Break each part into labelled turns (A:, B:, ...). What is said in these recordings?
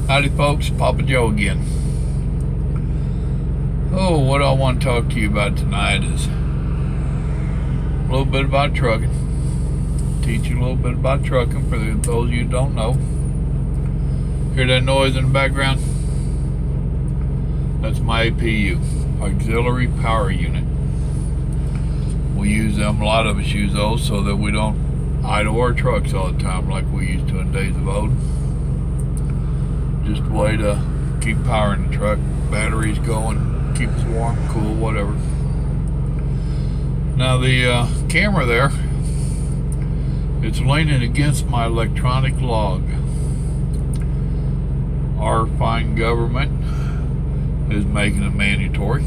A: Howdy folks, Papa Joe again. Oh, what I want to talk to you about tonight is a little bit about trucking. Teach you a little bit about trucking for those of you who don't know. Hear that noise in the background? That's my APU, Auxiliary Power Unit. We use them, a lot of us use those so that we don't idle our trucks all the time like we used to in days of old. Just a way to keep power in the truck, batteries going, keep us warm, cool, whatever. Now the camera there, it's leaning against my electronic log. Our fine government is making it mandatory.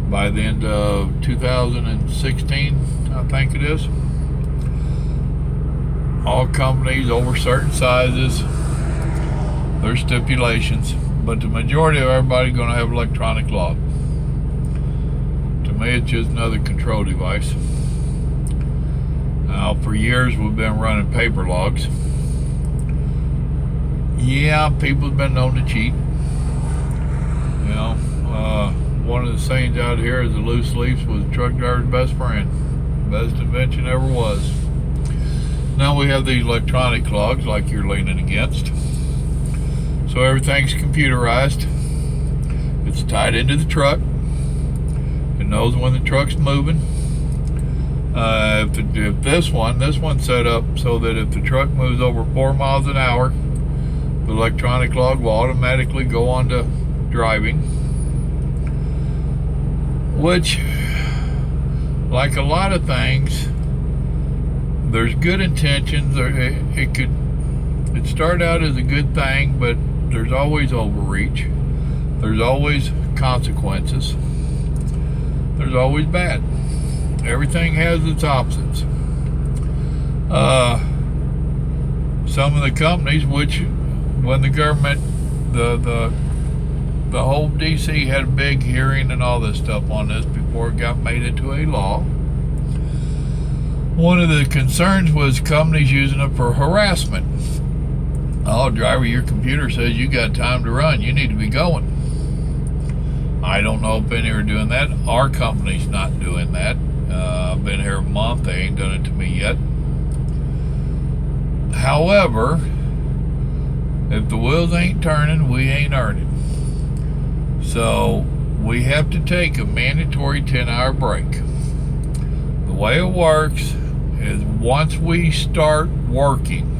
A: By the end of 2016, I think it is, all companies over certain sizes, there's stipulations, but the majority of everybody's going to have electronic log. To me, it's just another control device. Now, for years, we've been running paper logs. Yeah, people have been known to cheat. You know, one of the sayings out here is the loose leaf was the truck driver's best friend. Best invention ever was. Now we have these electronic logs like you're leaning against. So everything's computerized. It's tied into the truck. It knows when the truck's moving. If this one's set up so that if the truck moves over 4 miles an hour, the electronic log will automatically go on to driving. Which, like a lot of things, there's good intentions. It started out as a good thing, but there's always overreach. There's always consequences. There's always bad. Everything has its opposites. Some of the companies, which when the government, the whole DC had a big hearing and all this stuff on this before it got made into a law. One of the concerns was companies using it for harassment. Oh, driver, your computer says you got time to run. You need to be going. I don't know if any are doing that. Our company's not doing that. I've been here a month. They ain't done it to me yet. However, if the wheels ain't turning, we ain't earning. So we have to take a mandatory 10-hour break. The way it works is once we start working,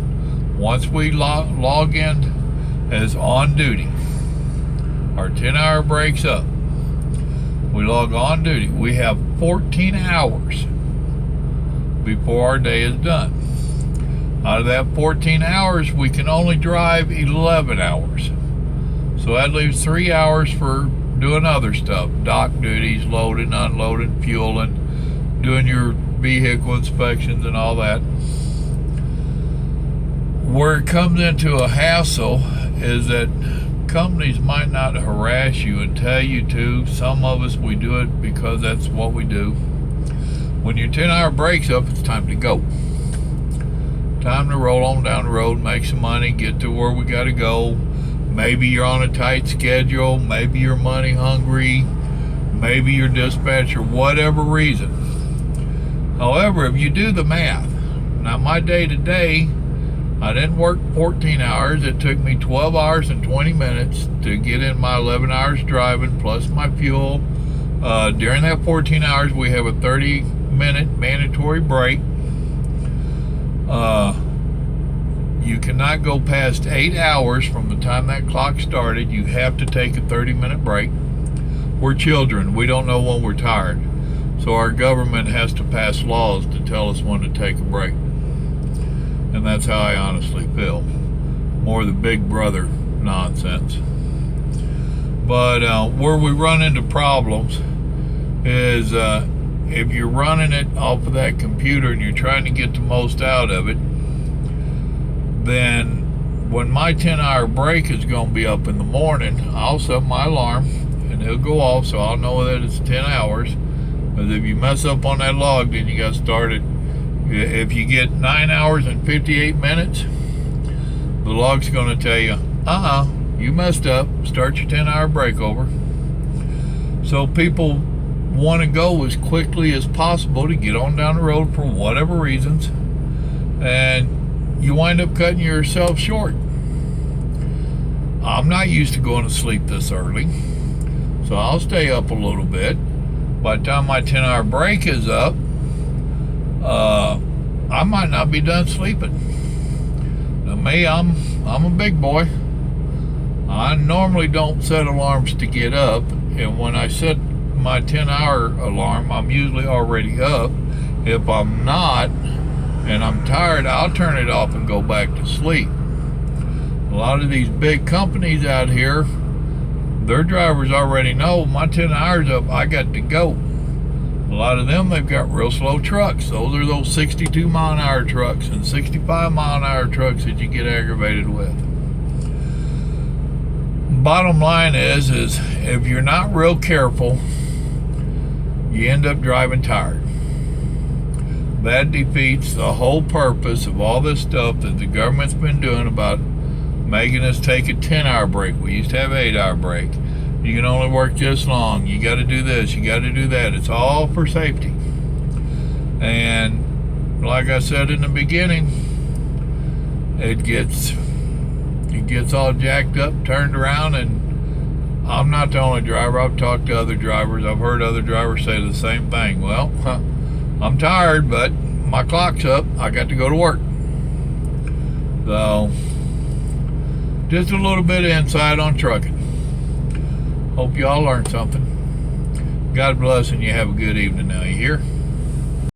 A: once we log in as on duty, our 10-hour break's up. We log on duty. We have 14 hours before our day is done. Out of that 14 hours, we can only drive 11 hours. So that leaves 3 hours for doing other stuff. Dock duties, loading, unloading, fueling, doing your vehicle inspections and all that. Where it comes into a hassle is that companies might not harass you and tell you to. Some of us, we do it because that's what we do. When your 10-hour break's up, it's time to go. Time to roll on down the road, make some money, get to where we got to go. Maybe you're on a tight schedule. Maybe you're money hungry. Maybe you're dispatcher, whatever reason. However, if you do the math, now my day-to-day, I didn't work 14 hours. It took me 12 hours and 20 minutes to get in my 11 hours driving plus my fuel. During that 14 hours, we have a 30-minute mandatory break. You cannot go past 8 hours from the time that clock started. You have to take a 30-minute break. We're children. We don't know when we're tired. So our government has to pass laws to tell us when to take a break. And that's how I honestly feel. More the big brother nonsense. But where we run into problems is if you're running it off of that computer and you're trying to get the most out of it, then when my 10-hour break is going to be up in the morning, I'll set my alarm and it'll go off so I'll know that it's 10 hours. Because if you mess up on that log, then you got to start it. If you get 9 hours and 58 minutes, the log's going to tell you You messed up. Start your 10-hour brake over. So people want to go as quickly as possible to get on down the road for whatever reasons, and you wind up cutting yourself short. I'm not used to going to sleep this early, so I'll stay up a little bit. By the time my 10-hour break is up, I might not be done sleeping. Now me, I'm a big boy. I normally don't set alarms to get up, and when I set my 10-hour alarm, I'm usually already up. If I'm not and I'm tired, I'll turn it off and go back to sleep. A lot of these big companies out here, their drivers already know my 10 hours up, I got to go. A lot of them, they've got real slow trucks. Those are those 62 mile an hour trucks and 65 mile an hour trucks that you get aggravated with. Bottom line is if you're not real careful, you end up driving tired. That defeats the whole purpose of all this stuff that the government's been doing about making us take a 10-hour break. We used to have an 8-hour break. You can only work this long. You got to do this. You got to do that. It's all for safety. And like I said in the beginning, it gets all jacked up, turned around, and I'm not the only driver. I've talked to other drivers. I've heard other drivers say the same thing. Well, I'm tired, but my clock's up. I got to go to work. So, just a little bit of insight on trucking. Hope y'all learned something. God bless, and you have a good evening now. You hear?